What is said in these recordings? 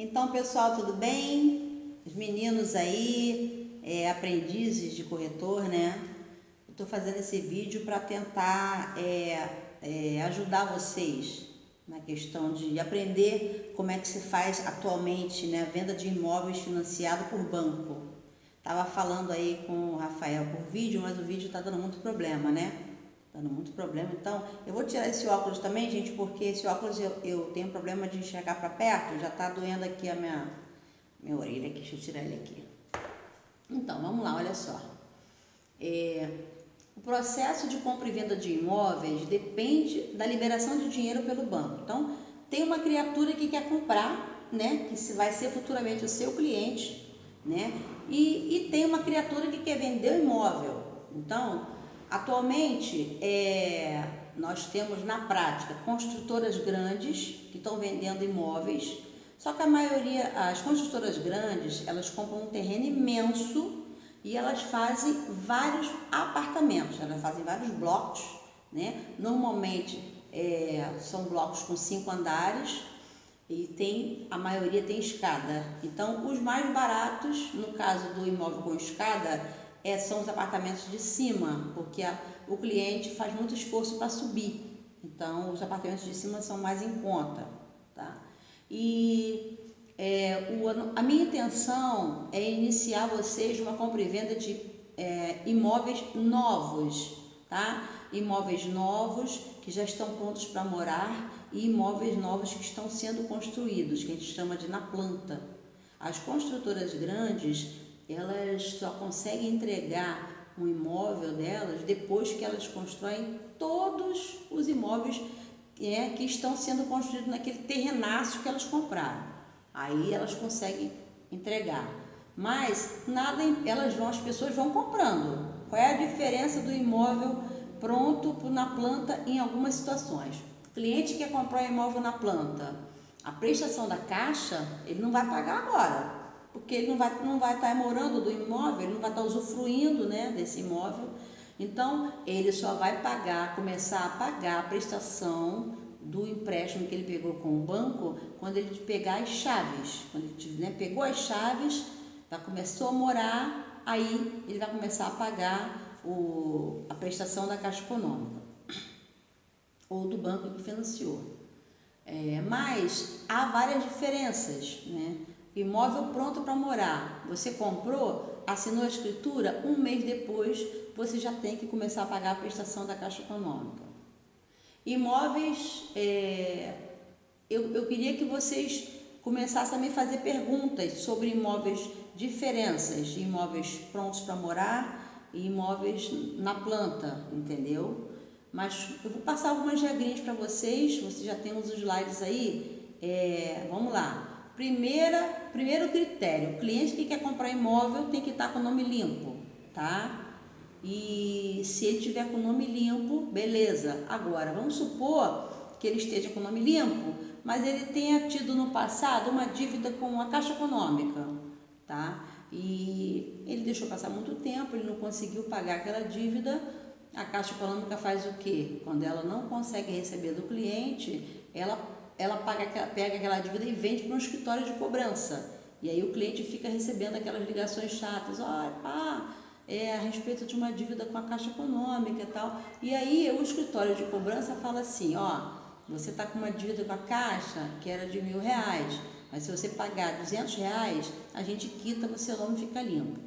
Então, pessoal, tudo bem? Os meninos aí, aprendizes de corretor, né? Eu tô fazendo esse vídeo para tentar ajudar vocês na questão de aprender como é que se faz atualmente, né, a venda de imóveis financiado por banco. Tava falando aí com o Rafael por vídeo, mas o vídeo tá dando muito problema, né? Dando muito problema. Então, eu vou tirar esse óculos também, gente, porque esse óculos eu tenho problema de enxergar para perto, já tá doendo aqui a minha orelha aqui. Deixa eu tirar ele aqui. Então, vamos lá, olha só. O processo de compra e venda de imóveis depende da liberação de dinheiro pelo banco. Então, tem uma criatura que quer comprar, né, que vai ser futuramente o seu cliente, né, e tem uma criatura que quer vender o imóvel. Então, atualmente, nós temos na prática construtoras grandes que estão vendendo imóveis, só que a maioria, as construtoras grandes, elas compram um terreno imenso e elas fazem vários apartamentos, elas fazem vários blocos, né? Normalmente são blocos com 5 andares e a maioria tem escada. Então, os mais baratos, no caso do imóvel com escada, são os apartamentos de cima, porque o cliente faz muito esforço para subir. Então, os apartamentos de cima são mais em conta, tá? E a minha intenção é iniciar vocês uma compra e venda de imóveis novos, tá? Imóveis novos que já estão prontos para morar e imóveis novos que estão sendo construídos, que a gente chama de na planta. As construtoras grandes, elas só conseguem entregar um imóvel delas depois que elas constroem todos os imóveis que estão sendo construídos naquele terrenaço que elas compraram. Aí elas conseguem entregar. Mas nada, as pessoas vão comprando. Qual é a diferença do imóvel pronto na planta em algumas situações? O cliente quer comprar um imóvel na planta, a prestação da caixa ele não vai pagar agora, porque ele não vai estar morando do imóvel, ele não vai estar usufruindo, né, desse imóvel. Então, ele só vai começar a pagar a prestação do empréstimo que ele pegou com o banco quando ele pegar as chaves. Quando ele pegou as chaves, começou a morar, aí ele vai começar a pagar a prestação da Caixa Econômica ou do banco que financiou. Mas há várias diferenças, né? Imóvel pronto para morar, você comprou, assinou a escritura, um mês depois você já tem que começar a pagar a prestação da Caixa Econômica. Imóveis, eu queria que vocês começassem a me fazer perguntas sobre imóveis, diferenças de imóveis prontos para morar e imóveis na planta, entendeu? Mas eu vou passar algumas regrinhas para vocês já tem uns slides aí, vamos lá. Primeiro critério, o cliente que quer comprar imóvel tem que estar com o nome limpo, tá? E se ele tiver com o nome limpo, beleza. Agora, vamos supor que ele esteja com o nome limpo, mas ele tenha tido no passado uma dívida com a Caixa Econômica, tá? E ele deixou passar muito tempo, ele não conseguiu pagar aquela dívida. A Caixa Econômica faz o quê? Quando ela não consegue receber do cliente, ela pega aquela dívida e vende para um escritório de cobrança. E aí o cliente fica recebendo aquelas ligações chatas, a respeito de uma dívida com a Caixa Econômica e tal. E aí o escritório de cobrança fala assim, você está com uma dívida com a Caixa que era de R$1.000, mas se você pagar R$200, a gente quita, você não fica limpo.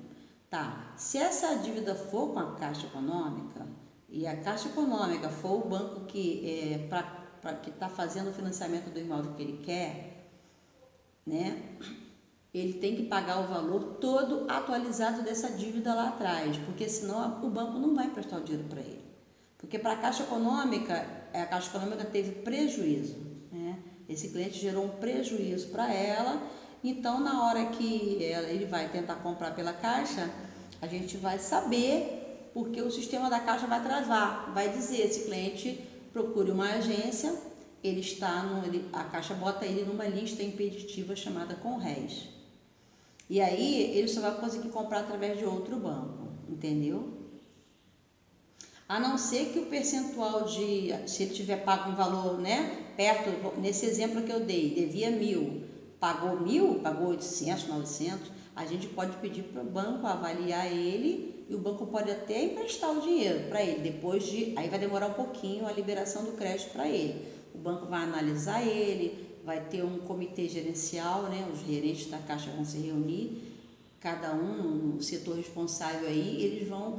Tá, se essa dívida for com a Caixa Econômica e a Caixa Econômica for o banco que está fazendo o financiamento do imóvel que ele quer, né? Ele tem que pagar o valor todo atualizado dessa dívida lá atrás, porque senão o banco não vai emprestar o dinheiro para ele. Porque para a Caixa Econômica teve prejuízo, né? Esse cliente gerou um prejuízo para ela, então na hora que ele vai tentar comprar pela Caixa, a gente vai saber, porque o sistema da Caixa vai travar, vai dizer, esse cliente procure uma agência, a Caixa bota ele numa lista impeditiva chamada CONRES. E aí ele só vai conseguir comprar através de outro banco, entendeu? A não ser que o percentual se ele tiver pago um valor, né, perto, nesse exemplo que eu dei, devia 1.000, pagou 1.000, pagou 800, 900, a gente pode pedir para o banco avaliar ele e o banco pode até emprestar o dinheiro para ele, aí vai demorar um pouquinho a liberação do crédito para ele. O banco vai analisar ele, vai ter um comitê gerencial, né? Os gerentes da Caixa vão se reunir, cada um no setor responsável aí, eles vão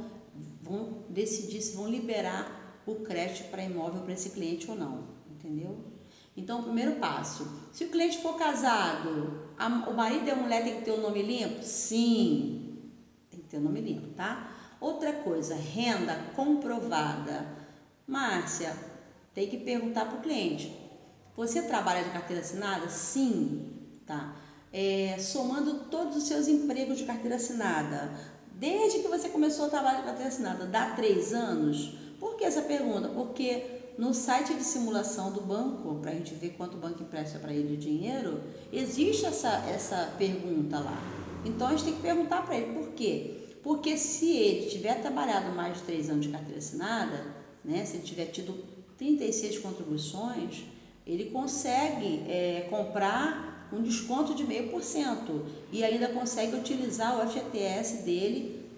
decidir se vão liberar o crédito para imóvel para esse cliente ou não, entendeu? Então, o primeiro passo, se o cliente for casado, o marido e a mulher tem que ter o nome limpo? Sim, tem que ter o nome limpo, tá? Outra coisa, renda comprovada. Márcia, tem que perguntar para o cliente, você trabalha de carteira assinada? Sim, tá? Somando todos os seus empregos de carteira assinada, desde que você começou a trabalhar de carteira assinada, dá 3 anos? Por que essa pergunta? Porque no site de simulação do banco, para a gente ver quanto o banco empresta para ele o dinheiro, existe essa pergunta lá. Então, a gente tem que perguntar para ele por quê? Porque se ele tiver trabalhado mais de 3 anos de carteira assinada, né, se ele tiver tido 36 contribuições, ele consegue comprar um desconto de 0,5% e ainda consegue utilizar o FGTS dele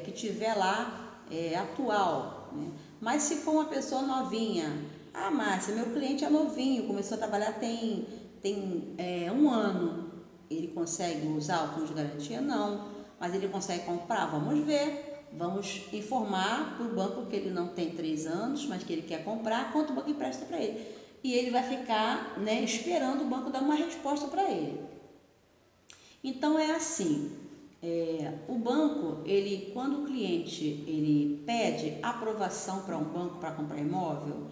que tiver lá atual, né? Mas se for uma pessoa novinha, Márcia, meu cliente é novinho, começou a trabalhar tem 1 ano, ele consegue usar o fundo de garantia? Não, mas ele consegue comprar? Vamos ver, vamos informar para o banco que ele não tem 3 anos, mas que ele quer comprar, quanto o banco empresta para ele. E ele vai ficar, né, esperando o banco dar uma resposta para ele. Então é assim, o banco, quando o cliente ele pede aprovação para um banco para comprar imóvel,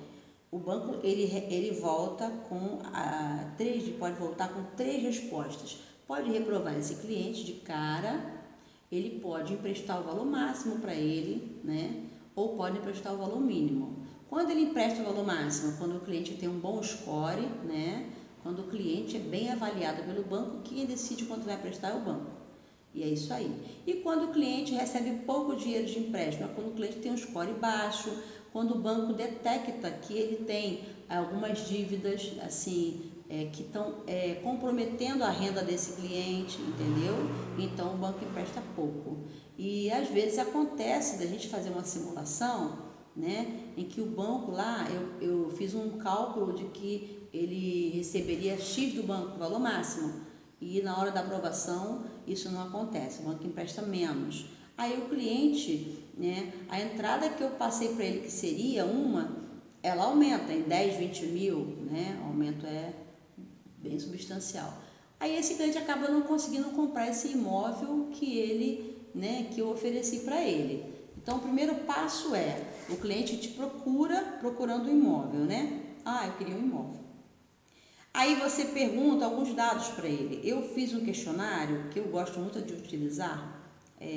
o banco ele volta pode voltar com 3 respostas. Pode reprovar esse cliente de cara, ele pode emprestar o valor máximo para ele, né? Ou pode emprestar o valor mínimo. Quando ele empresta o valor máximo, quando o cliente tem um bom score, né? Quando o cliente é bem avaliado pelo banco, quem decide quanto vai prestar é o banco. E é isso aí. E quando o cliente recebe pouco dinheiro de empréstimo, é quando o cliente tem um score baixo, quando o banco detecta que ele tem algumas dívidas assim que estão comprometendo a renda desse cliente, entendeu? Então o banco empresta pouco. E às vezes acontece da gente fazer uma simulação, né, em que o banco lá, eu fiz um cálculo de que ele receberia X do banco, valor máximo, e na hora da aprovação isso não acontece, o banco empresta menos. Aí o cliente, né, a entrada que eu passei para ele, que seria ela aumenta em 10, 20 mil, né, o aumento é bem substancial. Aí esse cliente acaba não conseguindo comprar esse imóvel que eu ofereci para ele. Então, o primeiro passo o cliente te procurando um imóvel, né? Eu queria um imóvel. Aí você pergunta alguns dados para ele. Eu fiz um questionário que eu gosto muito de utilizar para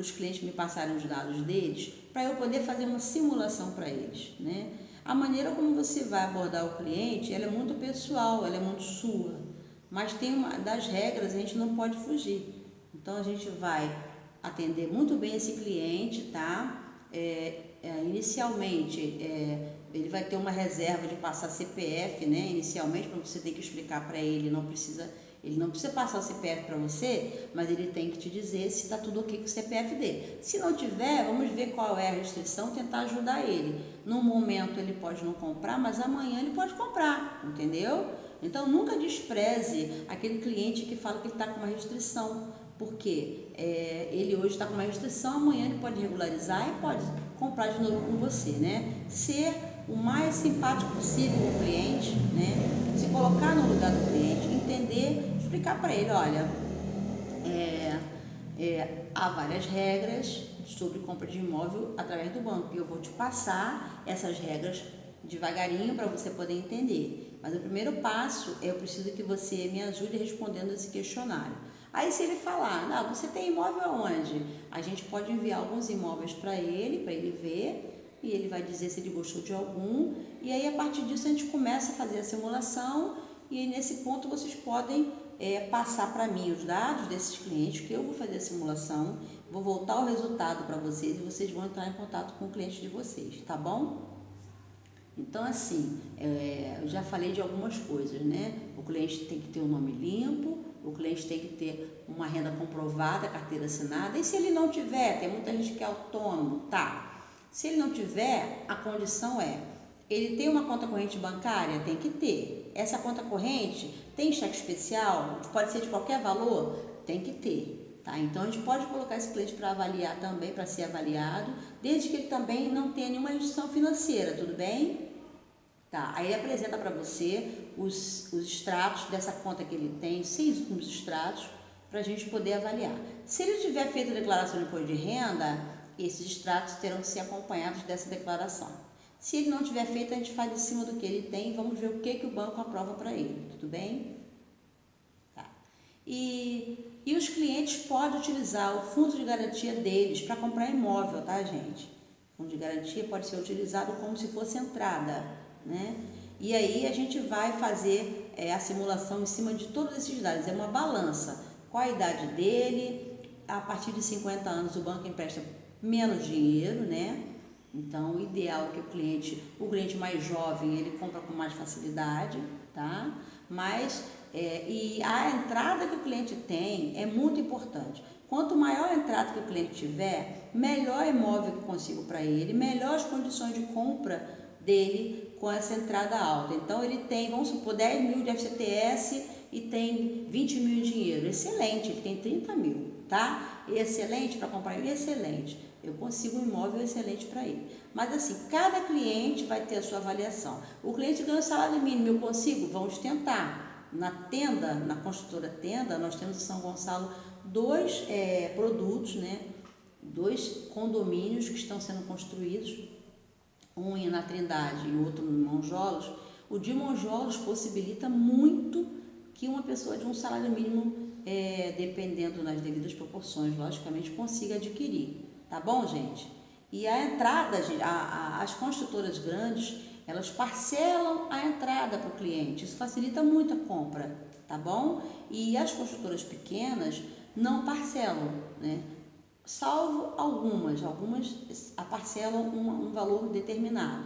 os clientes me passarem os dados deles, para eu poder fazer uma simulação para eles, né? A maneira como você vai abordar o cliente, ela é muito pessoal, ela é muito sua, mas das regras a gente não pode fugir. Então, a gente vai atender muito bem esse cliente, tá? Inicialmente, ele vai ter uma reserva de passar CPF, né? Inicialmente, para você ter que explicar para ele, ele não precisa passar o CPF para você, mas ele tem que te dizer se está tudo ok com o CPF dele. Se não tiver, vamos ver qual é a restrição, tentar ajudar ele. No momento ele pode não comprar, mas amanhã ele pode comprar, entendeu? Então, nunca despreze aquele cliente que fala que ele está com uma restrição, porque ele hoje está com uma restrição, amanhã ele pode regularizar e pode comprar de novo com você, né? Ser o mais simpático possível com o cliente, né? Se colocar no lugar do cliente, entender, explicar para ele, olha, há várias regras sobre compra de imóvel através do banco e eu vou te passar essas regras devagarinho para você poder entender. Mas o primeiro passo eu preciso que você me ajude respondendo esse questionário. Aí se ele falar, você tem imóvel aonde? A gente pode enviar alguns imóveis para ele ver, e ele vai dizer se ele gostou de algum, e aí a partir disso a gente começa a fazer a simulação, e aí nesse ponto vocês podem passar para mim os dados desses clientes, que eu vou fazer a simulação, vou voltar o resultado para vocês, e vocês vão entrar em contato com o cliente de vocês, tá bom? Então, assim, eu já falei de algumas coisas, né? O cliente tem que ter um nome limpo, o cliente tem que ter uma renda comprovada, carteira assinada, e se ele não tiver, tem muita gente que é autônomo, tá? Se ele não tiver, a condição é, ele tem uma conta corrente bancária? Tem que ter. Essa conta corrente tem cheque especial? Pode ser de qualquer valor? Tem que ter. Tá? Então, a gente pode colocar esse cliente para avaliar também, para ser avaliado, desde que ele também não tenha nenhuma restrição financeira, tudo bem? Tá, aí ele apresenta para você os extratos dessa conta que ele tem, 6 últimos extratos, para a gente poder avaliar. Se ele tiver feito a declaração de imposto de renda, esses extratos terão que ser acompanhados dessa declaração. Se ele não tiver feito, a gente faz em cima do que ele tem e vamos ver o que o banco aprova para ele, tudo bem? Tá. E os clientes podem utilizar o fundo de garantia deles para comprar imóvel, tá, gente? O fundo de garantia pode ser utilizado como se fosse entrada, né? E aí a gente vai fazer a simulação em cima de todos esses dados. É uma balança. Qual a idade dele? A partir de 50 anos o banco empresta menos dinheiro, né? Então, o ideal é que o cliente mais jovem, ele compra com mais facilidade, tá? Mas, e a entrada que o cliente tem é muito importante. Quanto maior a entrada que o cliente tiver, melhor imóvel que eu consigo para ele, melhores condições de compra dele com essa entrada alta. Então, ele tem, vamos supor, 10 mil de FGTS e tem 20 mil em dinheiro. Excelente, ele tem 30 mil, tá? Excelente para comprar, excelente. Eu consigo um imóvel excelente para ele. Mas assim, cada cliente vai ter a sua avaliação. O cliente ganha o salário mínimo, eu consigo? Vamos tentar. Na tenda, na construtora Tenda, nós temos em São Gonçalo 2 produtos, né? 2 condomínios que estão sendo construídos, um na Trindade e outro em Monjolos. O de Monjolos possibilita muito que uma pessoa de um salário mínimo, dependendo das devidas proporções, logicamente, consiga adquirir. Tá bom, gente? E a entrada, as construtoras grandes, elas parcelam a entrada para o cliente. Isso facilita muito a compra, tá bom? E as construtoras pequenas não parcelam, né? Salvo algumas parcelam um valor determinado.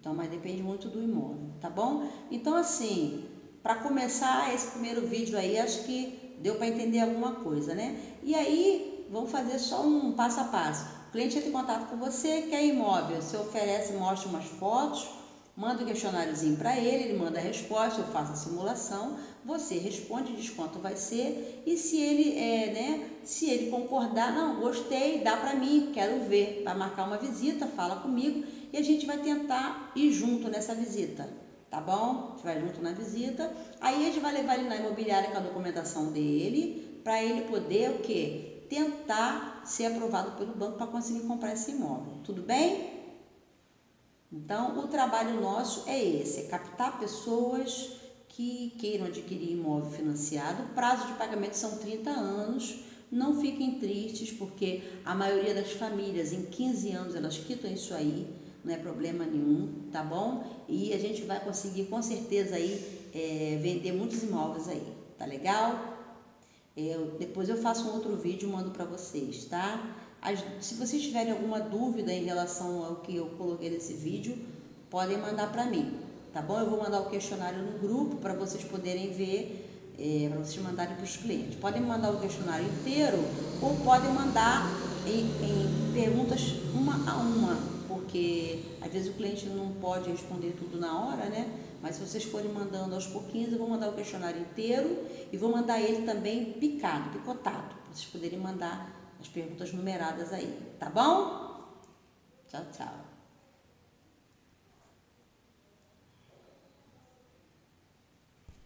Então, mas depende muito do imóvel, tá bom? Então, assim, para começar esse primeiro vídeo aí, acho que deu para entender alguma coisa, né? E aí, vamos fazer só um passo a passo. O cliente entra em contato com você, quer imóvel, você oferece, mostra umas fotos, manda um questionáriozinho para ele manda a resposta, eu faço a simulação, você responde, diz quanto vai ser, e se ele, se ele concordar, não, gostei, dá para mim, quero ver, vai marcar uma visita, fala comigo, e a gente vai tentar ir junto nessa visita, tá bom? A gente vai junto na visita, aí a gente vai levar ele na imobiliária com a documentação dele, para ele poder o quê? Tentar ser aprovado pelo banco para conseguir comprar esse imóvel, tudo bem? Então, o trabalho nosso é esse, é captar pessoas que queiram adquirir imóvel financiado. O prazo de pagamento são 30 anos, não fiquem tristes, porque a maioria das famílias, em 15 anos, elas quitam isso aí, não é problema nenhum, tá bom? E a gente vai conseguir, com certeza, aí, vender muitos imóveis aí, tá legal? Depois eu faço um outro vídeo e mando para vocês, tá? Se vocês tiverem alguma dúvida em relação ao que eu coloquei nesse vídeo, podem mandar para mim, tá bom? Eu vou mandar o questionário no grupo para vocês poderem ver, para vocês mandarem para os clientes. Podem mandar o questionário inteiro ou podem mandar em perguntas uma a uma, porque às vezes o cliente não pode responder tudo na hora, né? Mas se vocês forem mandando aos pouquinhos, eu vou mandar o questionário inteiro e vou mandar ele também picotado, para vocês poderem mandar as perguntas numeradas aí, tá bom? Tchau, tchau.